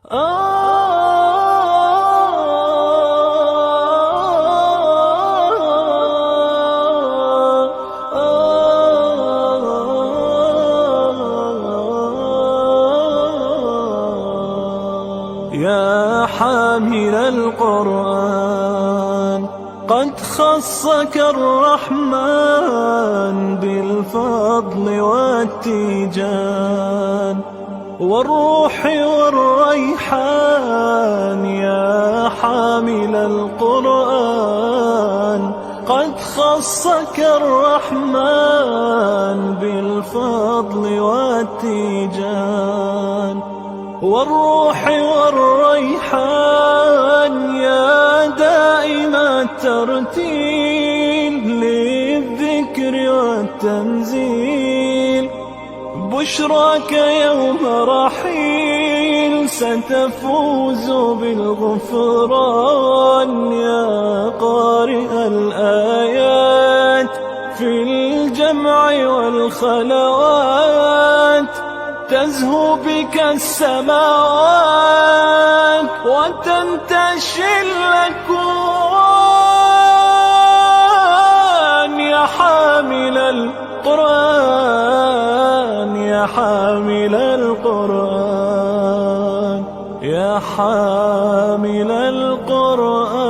يا حامل القرآن قد خصك الرحمن بالفضل والتيجان والروح والريحان. يا حامل القرآن قد خصك الرحمن بالفضل والتيجان والروح والريحان. يا دائم الترتيل للذكر والتنزيل بشراك يوم رحيل ستفوز بالغفران. يا قارئ الآيات في الجمع والخلوات تزهو بك السماوات وتنتشي الأكوان. يا حامل القرآن يا حامل القرآن يا حامل القرآن.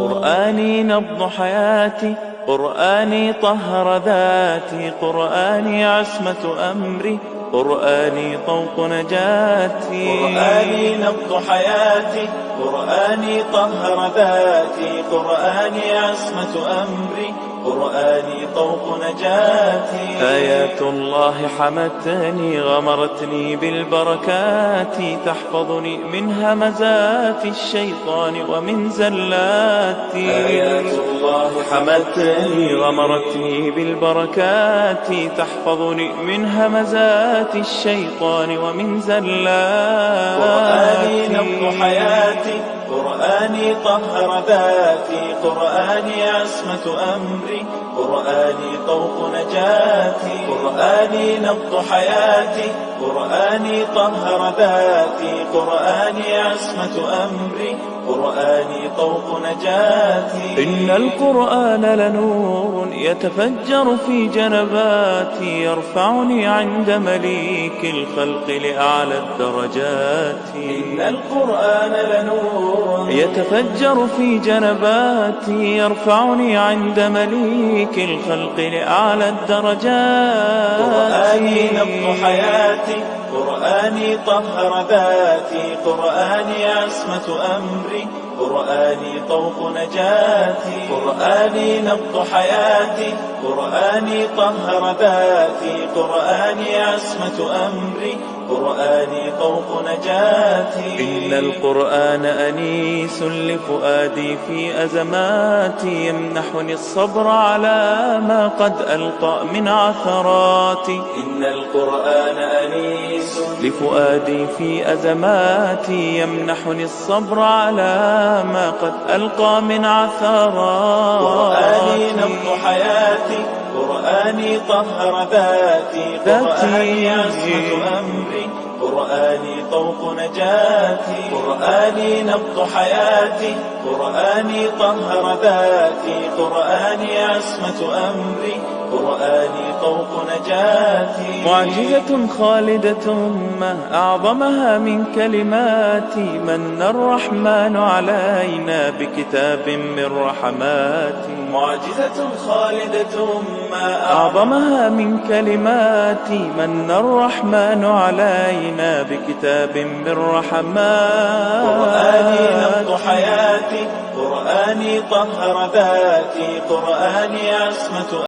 قرآني نبض حياتي، قرآني طهر ذاتي، قرآني عصمة أمري، قرآني طوق نجاتي. قرآني نبض حياتي، قرآني طهر ذاتي، قرآني عصمة أمري، قرآني طوق نجاتي. آيات الله حمتني غمرتني بالبركات، تحفظني من همزات الشيطان ومن زلاتي. آيات الله حمتني غمرتني بالبركات، تحفظني من همزات الشيطان ومن زلاتي. قرآني نبض حياتي، قرآني طهر ذاتي، قرآني عصمة أمري، قرآني طوق نجاتي. قرآني نبض حياتي، قرآني طهر ذاتي، قرآني عصمة أمري، قرآني طوق نجاتي. إن القرآن لنور يتفجر في جنباتي، يرفعني عند مليك الخلق لأعلى الدرجات. إن القرآن لنور يتفجر في جنباتي، يرفعني عند مليك الخلق لأعلى الدرجات. قرآني نبض حياتي، قرآني طهر ذاتي، قرآني عصمة أمري، قرآني طوق نجاتي. قرآني نبض حياتي، قرآني طهر ذاتي، قرآني عصمة أمري، قرآني طوق نجاتي. إن القرآن أنيس لفؤادي في أزماتي، يمنحني الصبر على ما قد ألقى من عثراتي. إن القرآن أنيس لفؤادي في أزماتي، يمنحني الصبر على ما قد ألقى من عثراتي. قرآني نبض حياتي، قرآني طهر ذاتي، قرآني عصمة أمري، قرآني طوق نجاتي. قرآني نبض حياتي، قرآني طهر ذاتي، قرآني عصمة أمري، قرآني طوق نجاتي. معجزة خالدة ما أعظمها من كلماتي، من الرحمن علينا بكتاب من رحماتي. معجزة خالدة ما أعظمها من كلماتي، من الرحمن علينا بكتاب من رحماتي. قرآني نبض حياتي، قرآني طهر ذاتي، قرآني عصمة